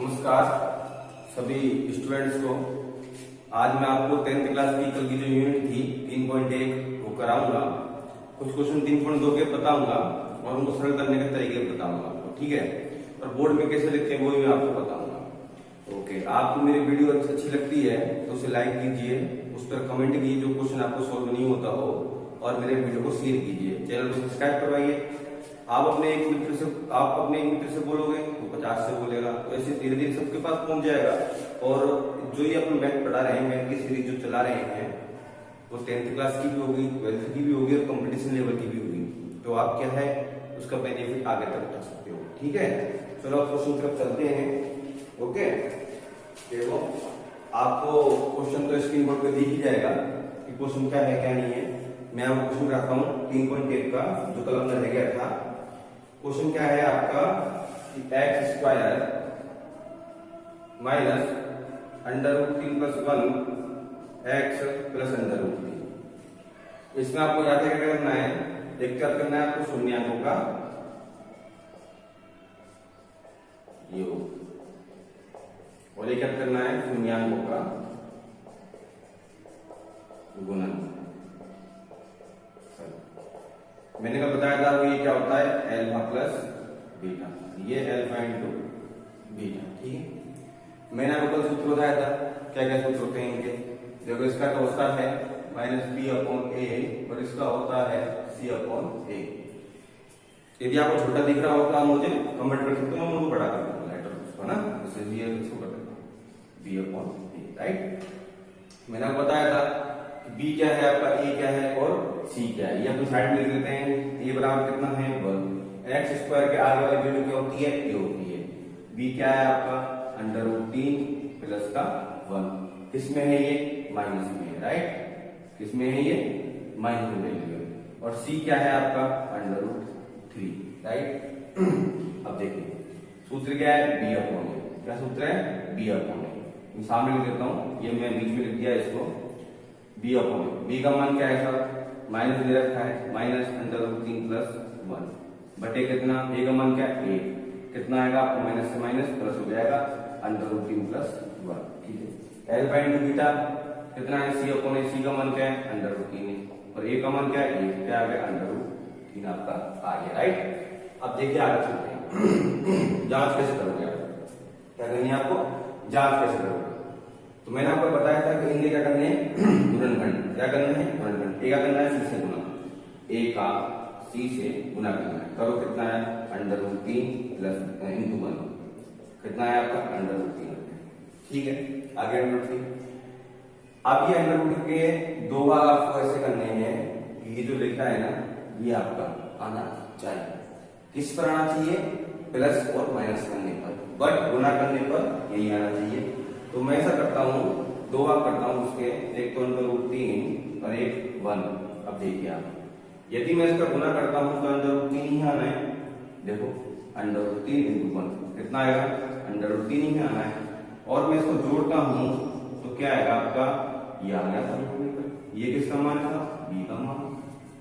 नमस्कार सभी स्टूडेंट्स को। आज मैं आपको 10th क्लास की कल की जो यूनिट थी 3.1 वो कराऊंगा। कुछ क्वेश्चन 3.2 के बताऊंगा और उनको सरल करने के तरीके बताऊंगा आपको, ठीक है। और बोर्ड में कैसे लिखते हैं वो भी मैं आपको बताऊंगा। ओके, आपको मेरी वीडियो अच्छी लगती है तो उसे लाइक कीजिए, उस पर कमेंट कीजिए जो क्वेश्चन आपको सॉल्व नहीं होता हो, और मेरे वीडियो को शेयर कीजिए, चैनल को सब्सक्राइब करवाइए। आप अपने एक मित्र से बोलोगे वो 50 से बोलेगा, तो ऐसे धीरे धीरे सबके पास पहुंच जाएगा। और जो ये अपन मैथ पढ़ा रहे हैं, मैथ की सीरीज जो चला रहे हैं, वो 10th क्लास की भी होगी, 12th की भी होगी और कंपटीशन लेवल की भी होगी। तो आप क्या है उसका बेनिफिट आगे तक उठा सकते हो, ठीक है। चलो आप क्वेश्चन तरफ चलते हैं। ओके, देखो आपको क्वेश्चन तो स्क्रीन बोर्ड पे दिख ही जाएगा कि क्वेश्चन क्या है क्या नहीं है। मैं आपको क्वेश्चन रखता हूँ 3.1 का जो कल हमने रह गया था। क्वेश्चन क्या है आपका, x square minus √3 + 1 x plus √3। इसमें आपको याद है क्या करना है, एक क्या करना है आपको शून्यांकों का योग, और एक क्या करना है शून्यांकों का गुणन। मैंने कल बताया था कि ये क्या होता है, अल्फा प्लस बीटा, ये अल्फा इंटू बीटा, ठीक है। मैंने आपको कल सूत्र बताया था, क्या क्या सूत्र होते हैं इनके। देखो इसका तो होता है -b/a और इसका होता है c/a। यदि आपको छोटा दिख रहा होगा मुझे कमेंट कर सकते हो, मैं उनको बड़ा कर दूंगा लेटर उसको, है ना। जैसे ये इसको कर देता हूं b/a, राइट। मैंने आपको बताया था b क्या है आपका, a क्या है और c क्या है। ये अपनी साइड में लिख लेते हैं। a बराबर कितना है 1। एक्स स्क्वायर के आगे वाली वैल्यू क्या होती है, a होती है। b क्या है आपका √3 प्लस का 1। किसमें है ये, माइनस में है, राइट। किसमें है ये, माइनस में वैल्यू है। और c क्या है आपका √3, राइट। अब देखिए सूत्र क्या है, b/a। क्या सूत्र है, b/a। सामने लिख देता हूं, ये मैं बीच में लिख दिया इसको, b/a। b का मान क्या है सर, माइनस दे रखा है, -√3 + 1 बटे कितना, a का मान क्या है 1, कितना आएगा आपको माइनस से माइनस प्लस हो जाएगा √3 + 1, ठीक है। अल्फा इंटू बीटा कितना है, c/a का मान क्या है √3 है, और a का मान क्या है 1, क्या आ गया √3 आपका आ गया, राइट। अब देखिए आगे चलते हैं। जांच कैसे करोगे आप, क्या करनी है आपको, जांच कैसे करोगे। तो मैंने आपको बताया था कि इनके क्या करने हैं, गुणनखंड। क्या करना है, गुणनखंड। ए का करना है c से गुना, a का c से गुना करना है। करो कितना है √3 + इंटू 1, कितना है आपका √3, ठीक है। आगे √3। अब ये √3 के दो भाग आपको ऐसे करने हैं कि ये जो लिखा है ना, ये आपका आना चाहिए। किस पर आना चाहिए, प्लस और माइनस करने पर, बट गुना करने पर यही आना चाहिए। तो मैं ऐसा करता हूं, दो भाग करता हूं उसके, एक तो √3 और एक 1। अब देखिए आप, यदि मैं इसका गुना करता हूं तो √3 ही आना है। देखो √3 × 1 कितना आएगा, √3 ही आना है। और मैं इसको जोड़ता हूं तो क्या आएगा आपका, ये आ गया था। ये किसका मान था, b का मान,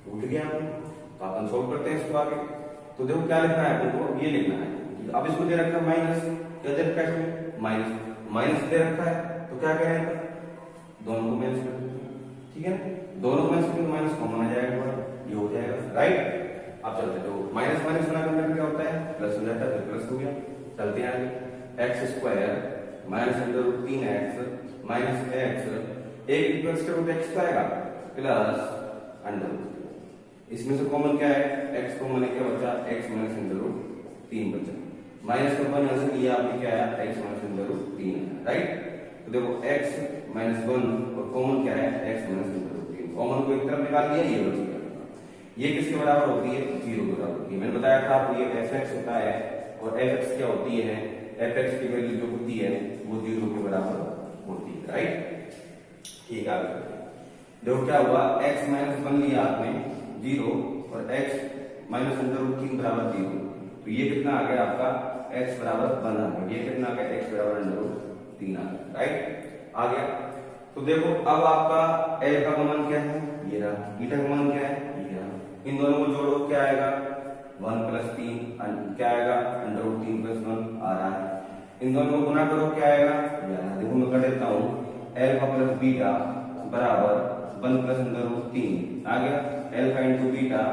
उठ गया। तो अपन सोल्व करते हैं इसको आगे। तो देखो क्या लिखना है आपको, ये लिखना है। अब इसको दे रखा है माइनस, क्या दे रखा है इसमें, माइनस दे रखा है। तो क्या करें, दोनों को माइनस कर देते हैं, ठीक है। दोनों को माइनस करके माइनस कॉमन आ जाएगा, ये हो जाएगा, राइट। अब चलते तो माइनस माइनस बना करने क्या होता है, प्लस हो जाता है, तो प्लस हो गया। चलते हैं आगे, x square -√3x minus x, एक प्लस करो तो एक्स आएगा प्लस √3। इसमें से कॉमन क्या है, x कॉमन है, क्या बचा x - √3 बचा। माइनस का वन ऐसे किया आपने, क्या है x - √3, राइट। तो देखो x - 1 और कॉमन क्या है x - √3, कॉमन को एक तरफ निकाल दिया, ये बच गया। ये किसके बराबर होती है, 0 के बराबर होती है। मैंने बताया था आपको ये fx होता है, और fx क्या होती है, fx की वैल्यू जो होती है वो 0 के बराबर होती है, राइट। ठीक है, देखो क्या हुआ, x - 1 लिया आपने 0 और x - √3 बराबर 0। तो ये कितना आ गया आपका, x बराबर 1 आ गया। ये कितना आ गया, x बराबर √3 आ गया, राइट, आ गया। तो देखो अब आपका a का मान क्या है, ये रहा। बीटा का मान क्या है, ये रहा। इन दोनों को जोड़ो, क्या आएगा 1 + 3, क्या आएगा √3 + 1 आ रहा है। इन दोनों को गुना करो, क्या आएगा? देखो मैं कर देता हूँ, एल्फा प्लस बीटा बराबर 1 प्लस अंडर रूट 3 आ गया। Alpha into beta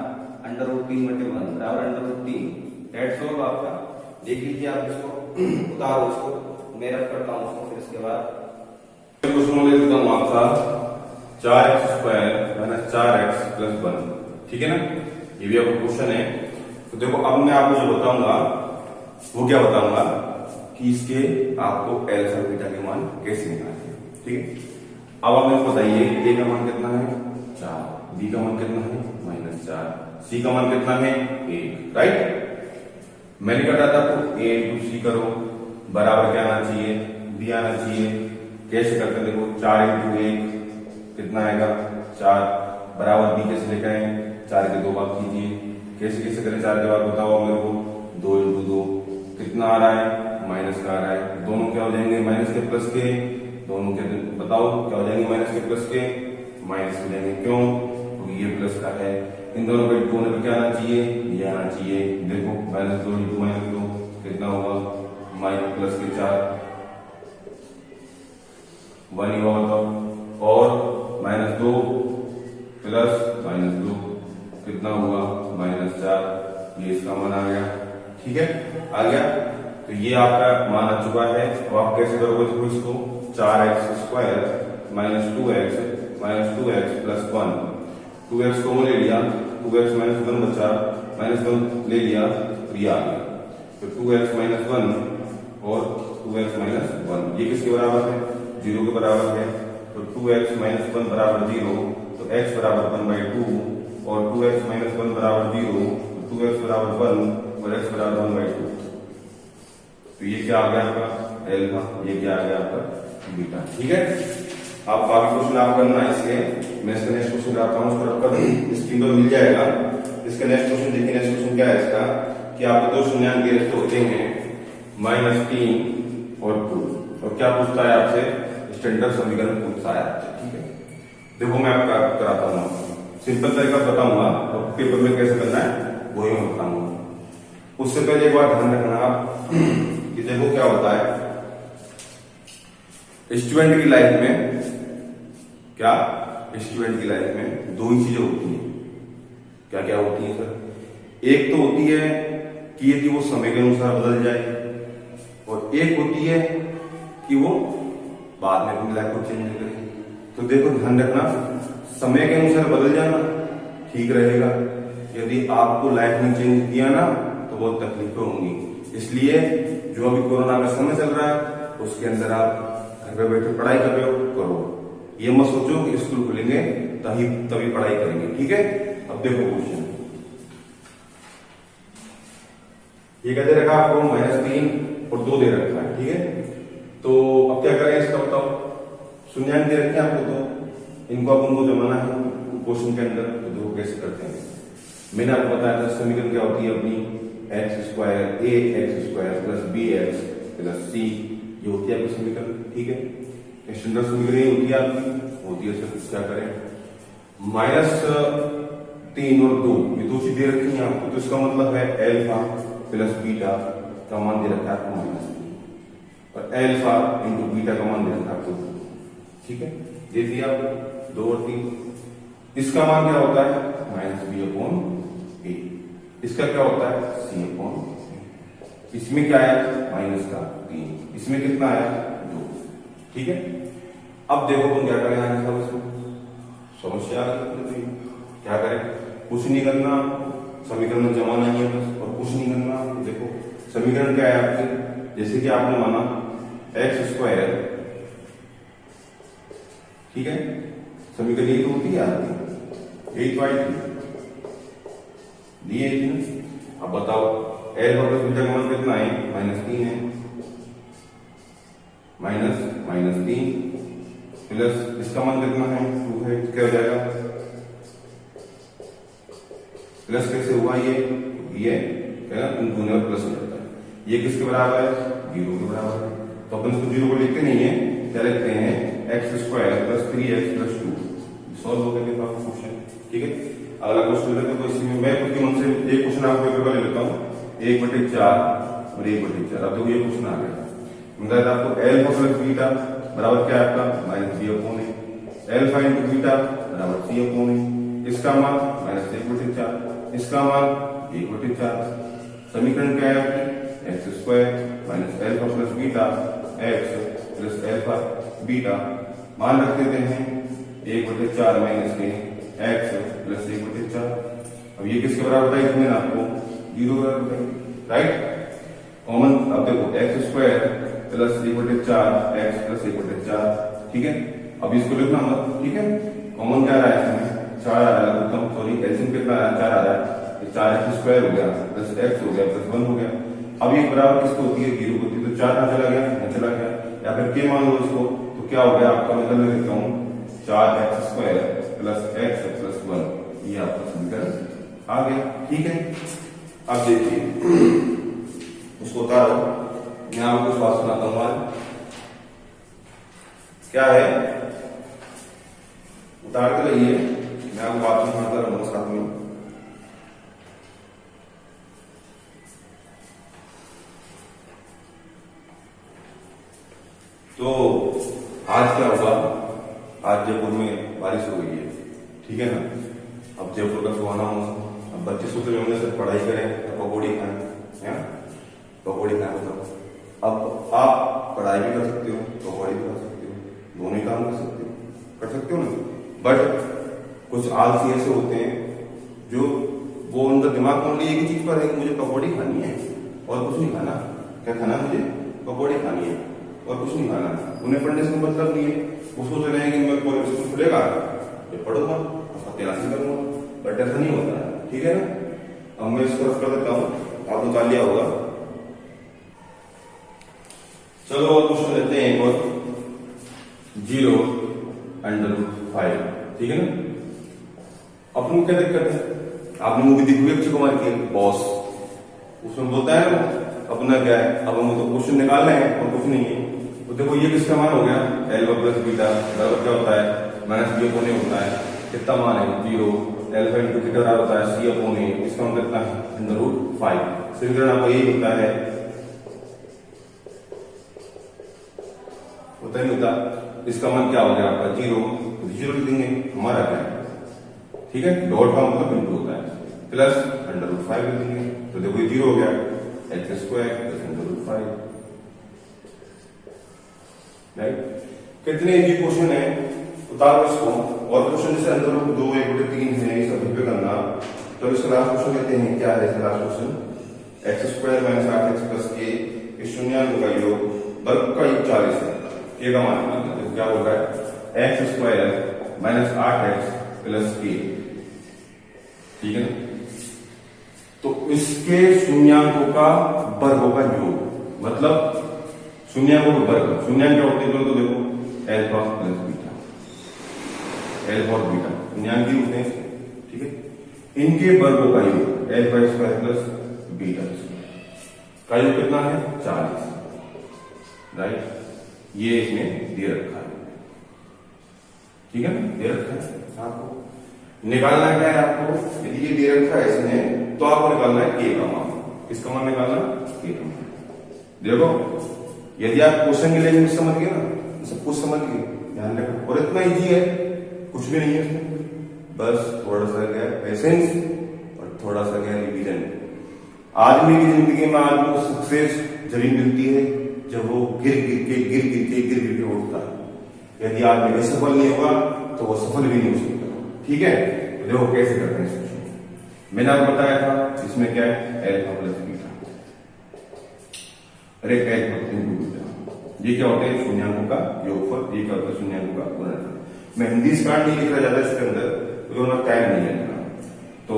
under root 3/1 बराबर अंडर रूट 3। दैट्स ऑल आपका। देख लीजिए आप इसको, उतारो इसको, मैं रख करता हूँ उसको, फिर इसके बाद क्वेश्चन ले लेता हूँ आपका 4x² माइनस 4x प्लस 1। ठीक है ना, ये भी आपका क्वेश्चन है। तो देखो अब मैं आपको जो बताऊंगा वो क्या बताऊंगा कि इसके आपको एल्फा बीटा के मान कैसे निकालने हैं। ठीक है, अब आप मेरे को बताइए ए का मान कितना है? 4, बी का मान कितना है? -4, सी का मान कितना है? 1। राइट, मैंने कहा था आपको ए इंटू सी करो, बराबर क्या आना चाहिए? बी आना चाहिए। कैसे करते हैं? देखो 4 इंटू 1 कितना आएगा? 4 बराबर बी कैसे लेकर आए? 4 के 2 भाग कीजिए। कैसे कैसे करें 4 के भाग बताओ मेरे को? 2 इंटू 2 कितना आ रहा है? माइनस का आ रहा है। दोनों क्या हो जाएंगे? माइनस के प्लस के। दोनों के बताओ क्या हो जाएंगे? माइनस के प्लस के माइनस हो जाएंगे। क्यों? क्योंकि ये प्लस का है। इन दोनों पे दोनों पे क्या आना चाहिए? ये आना चाहिए। देखो -2 इंटू -2 कितना होगा? माइनस प्लस के 4 1 ही होगा तो, और -2 प्लस -2 कितना हुआ? -4। ये इसका मान आ गया। ठीक है, आ गया। तो ये आपका मान आ चुका है। अब आप कैसे करोगे? देखो इसको 4x² minus 2x plus 1। 2x को ले लिया, 2x -1 बचा, -1 ले लिया तो ये आ गया। तो 2x -1 और 2x -1 ये किसके बराबर है? 0 के बराबर है। तो 2x -1 बराबर 0, तो x बराबर 1/2 और 2x -1 बराबर 0, तो 2x बराबर 1 और x बराबर 1/2। तो ये क्या आ गया आपका? एल्फा। ये क्या आ गया आपका? बीटा। ठीक है, आप बाकी क्वेश्चन आप करना है इसके। मैं इसका नेक्स्ट क्वेश्चन कराता हूँ, उसको आपका स्क्रीन पर मिल जाएगा। इसका नेक्स्ट क्वेश्चन देखिए। नेक्स्ट क्वेश्चन क्या है इसका कि आपको 2 शून्याङ्क के रिश्ते होते हैं -3 और 2, और क्या पूछता है आपसे? स्टैंडर्ड समीकरण पूछता है आपसे। ठीक है, देखो मैं आपका कराता हूँ, सिंपल तरीका बताऊंगा और पेपर में कैसे करना है वही मैं बताऊंगा। उससे पहले एक बार ध्यान रखना आप कि देखो क्या होता है स्टूडेंट की लाइफ में, क्या स्टूडेंट की लाइफ में 2 ही चीजें होती हैं। क्या क्या होती है सर? एक तो होती है कि यदि वो समय के अनुसार बदल जाए, और एक होती है कि वो बाद में अपनी लाइफ को चेंज करे। तो देखो ध्यान रखना, समय के अनुसार बदल जाना ठीक रहेगा। यदि आपको लाइफ में चेंज किया ना तो बहुत तकलीफें होंगी। इसलिए जो अभी कोरोना का समय चल रहा है उसके अंदर आप घर पे बैठे पढ़ाई कर रहे हो, करो। ये मत सोचो कि स्कूल खुलेंगे तभी पढ़ाई करेंगे। ठीक है, अब देखो क्वेश्चन ये क्या दे रखा आपको? -3 और 2 दे रखा है। ठीक है, तो अब क्या करें इसका बताओ? शून्याङ्क दे रखे आपको, तो इनको अपन को जमाना है क्वेश्चन के अंदर। तो देखो कैसे करते हैं। मैंने आपको बताया था समीकरण क्या होती है अपनी? x² plus bx plus c, ये होती है आपकी समीकरण। ठीक है, स्टैंडर्ड समीकरण ये होती है आपकी, होती है। सर क्या करें? -3 और 2 ये 2 चीजें रखी हैं आपको, तो इसका मतलब है एल्फा प्लस बीटा का मान दे रखा है आपको -3 और एल्फा इंटू बीटा का मान दे रखा है आपको 2। ठीक है, दे दिया 2 और 3। इसका मान क्या होता है? -b/a। इसका क्या होता है? c/a। इसमें क्या आया? -3। इसमें कितना आया? 2। ठीक है, अब देखो तुम क्या करें आगे सब इसमें समस्या क्या करें? कुछ नहीं करना, समीकरण में जमाना ही है बस, और कुछ नहीं करना। देखो समीकरण क्या है आपके? जैसे कि आपने माना x², ठीक है, समीकरण यही तो होती है आपकी, यही तो आई थी, दिए थी ना। अब बताओ एल्फा प्लस बीटा का मान कितना है? -3 है। -3 प्लस इसका मान कितना है? 2 है। क्या हो जाएगा? प्लस कैसे हुआ? ये क्या गुने और प्लस हो जाता है। ये किसके बराबर है? 0 के बराबर है। तो अपन इसको 0 को लिखते नहीं है, क्या लिखते हैं? x² plus 3x plus 2। Solve हो गया क्वेश्चन। ठीक है, अगला क्वेश्चन लेते हैं। तो इसमें मैं खुद के मन से एक क्वेश्चन आपको पेपर ले लेता हूँ, 1/4 और 1/4। अब देखो ये क्वेश्चन आ गया बताया था आपको एल्फा प्लस बीटा बराबर क्या है आपका माइनस बी अपॉन ए, एल्फा इंटू बीटा बराबर सी अपॉन ए, इसका मान माइनस 1/4, इसका मान 1/4। समीकरण क्या है आपकी x square minus alpha plus beta x plus alpha beta, मान रख देते हैं 1/4 माइनस के एक्स प्लस 1/4। अब ये किसके बराबर बताई इसमें आपको 0 बराबर बताई, राइट। कॉमन अब देखो x square plus 1/4 x plus 1/4, ठीक है। अब इसको लिखना मत, ठीक है। कॉमन क्या आ रहा है इसमें 4 आ रहा है, सॉरी एलसीएम कितना आ रहा है 4 आ रहा है, 4x स्क्वायर हो गया प्लस एक्स हो गया प्लस 1 हो गया। अब ये बराबर किसको होती है 0 होती है, तो 4 कहां चला गया, यहाँ चला गया, या फिर के मान लो इसको, तो क्या हो गया आपका, मतलब मैं लिखता हूँ 4x square plus x plus 1, ये आपका समीकरण आ गया, ठीक है। अब देखिए उसको उतारो, मैं आपको कुछ बात सुनाता हूँ, क्या है उतारते रहिए, मैं आपको बात सुनाता रहूंगा साथ में। तो आज क्या होगा, आज जयपुर में बारिश हो गई है, ठीक है ना। अब जयपुर का सुहाना मौसम, अब बच्चे सोच रहे होंगे सर पढ़ाई करें तो पकौड़ी खाएं, है पकौड़ी खाएं, मतलब अब आप पढ़ाई भी कर सकते हो पकौड़ी भी खा सकते हो, दोनों ही काम कर सकते हो ना। बट कुछ आलसी ऐसे होते हैं जो वो उनका दिमाग ओनली एक ही चीज पर है कि मुझे पकौड़ी खानी है और कुछ नहीं खाना। क्या खाना, मुझे पकौड़ी खानी है और कुछ नहीं खाना, उन्हें पढ़ने से मतलब नहीं है। वो सोच रहे हैं कि मैं कॉलेज स्कूल खुलेगा ये पढ़ूंगा हासिल करूंगा, बट ऐसा नहीं होता है, ठीक है ना। अब मैं इसको रख कर देता हूँ, आपने निकाल लिया होगा। चलो और क्वेश्चन लेते हैं एक और, 0√5, ठीक है ना। अपन क्या दिक्कत है, आपने मूवी देखी हुई अक्षय कुमार की बॉस, उसमें बोलता है अपना क्या है, अब हम तो क्वेश्चन निकालना है और कुछ नहीं है। तो देखो ये किसका मान हो गया, एल्फा प्लस बीटा बराबर क्या होता है माइनस बी अपॉन ए होता है, कितना मान है 0, एल्फा इंटू बीटा बराबर होता है सी अपॉन ए, इसका मान कितना है √5। समीकरण आपका यही होता है, होता नहीं होता, इसका मान क्या हो गया आपका 0, तो 0 लिख देंगे, हमारा क्या है, ठीक है। डॉट का मतलब इंटू होता है, प्लस √5 लिख देंगे, तो देखो ये 0 हो गया, एक्स स्क्वायर प्लस √5, राइट। कितने इजी क्वेश्चन है, उतारो इसको। और क्वेश्चन जैसे अंदर 2, 1/3 है, ये सब पे करना। तो इसका लास्ट क्वेश्चन लेते हैं, क्या है इसका last question, x square minus 8x plus के इस शून्याङ्कों का योग वर्ग का योग 40 है, के का मान तो क्या होगा x square minus 8x plus के, ठीक है ना। तो इसके शून्याङ्कों का वर्गों का योग, मतलब शून्याङ्कों का वर्ग, शून्याङ्क क्या होते हैं तो देखो एल्फा प्लस बीटा, एल्फा और बीटा शून्याङ्क ही होते हैं, ठीक है। इनके वर्गों का योग एल्फा स्क्वायर प्लस बीटा का योग कितना है 40, राइट। ये इसमें दे रखा है, ठीक है ना, दे रखा है। आपको निकालना क्या है, आपको यदि ये दे रखा है इसमें तो आपको निकालना है के का मान, किसका मान निकालना, के का मान। देखो यदि आप क्वेश्चन की लैंग्वेज समझ गए ना, सब कुछ समझ गए, ध्यान रखो, और इतना इजी है, कुछ भी नहीं है इसमें, बस थोड़ा सा क्या पेशेंस और थोड़ा सा क्या रिवीजन। आदमी की जिंदगी में आदमी को सक्सेस जरूर मिलती है जब वो गिर गिर के उठता है। यदि आदमी सफल नहीं होगा तो वो सफल भी नहीं हो सकता, ठीक है। तो देखो कैसे करते हैं इसको, मैंने आपको बताया था इसमें क्या है एल्फा प्लस बीटा, अरे ये क्या होता है शून्याङ्कों का योगफल, ये क्या होता है शून्याङ्कों का गुणनफल। मैं हिंदी स्टार्ट नहीं लिख रहा ज्यादा इसके अंदर, तो टाइम नहीं लगना, तो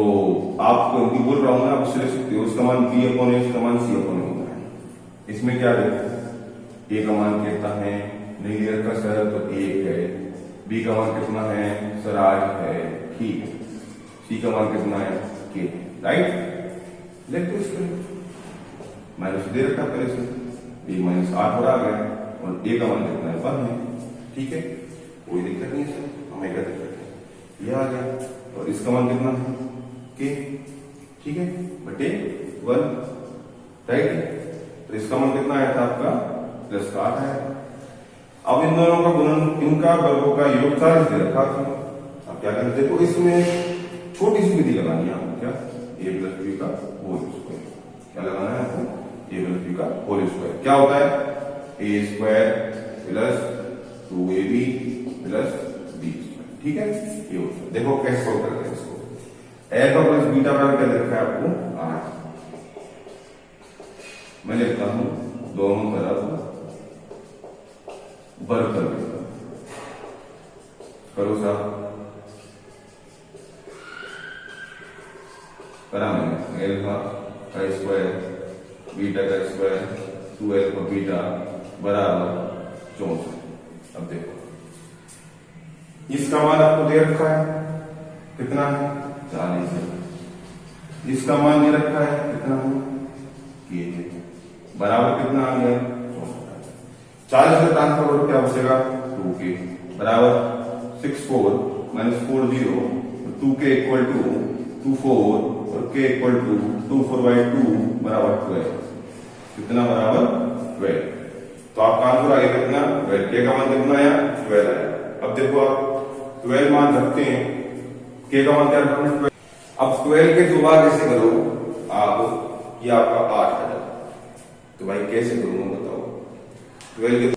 आपको हिंदी बोल रहा हूं ना, आप लिख सकते हो। उसका मान बी अपॉन ए, उसका मान सी अपॉन ए होता है। इसमें क्या है, ए का मान कितना है नहीं दे रखा सर, तो 1 है, बी का मान कितना है सर 8 है, ठीक है, सी का मान कितना है के, राइट। लिख दो इसको, माइनस दे रखा पहले से, ए माइनस 8 और आ गया, और ए का मान कितना है 1 है, ठीक है, कोई दिक्कत नहीं है सर, हमें क्या दिक्कत है, ये आ गया। और इसका मान कितना है के, ठीक है, बटे 1, राइट। तो इसका मान कितना आया था आपका प्लस का 8 आएगा। अब इन दोनों का गुणन, इनका वर्गों का योग 40 दे रखा था। अब क्या करें, देखो इसमें छोटी सी विधि लगानी है आपको, क्या a प्लस बी का होल स्क्वायर, क्या लगाना है आपको, a प्लस बी का होल स्क्वायर। क्या होता है, a square plus 2ab plus b square, ठीक है। ये होता है, देखो कैसे सोल्व करते हैं इसको। अल्फा प्लस बीटा बराबर क्या लिखा है आपको, 8। मैं लिखता हूं दोनों तरफ वर्ग कर देगा, करो साहब, करा मैंने। अल्फा का स्क्वायर बीटा का स्क्वायर 2 अल्फा बीटा बराबर 64। अब देखो इसका मान आपको दे रखा है कितना है, 40 है। इसका मान दे रखा है कितना है, ये है, बराबर कितना आ गया, 40 से ट्रांसफर क्या बचेगा, 2k बराबर 64 माइनस 4 0, 2k इक्वल टू 24 और k इक्वल टू 24/2 बराबर 12, कितना बराबर 12। तो आपका आंसर आ गया कितना, 12। k का मान कितना आया, 12 आया। अब देखो आप 12 मान रखते हैं, k का मान क्या रखा है, 12। अब 12 के दोबारा कैसे करो आप, ये आपका 8 आ जाता, तो भाई कैसे करूंगा बताओ, 12 के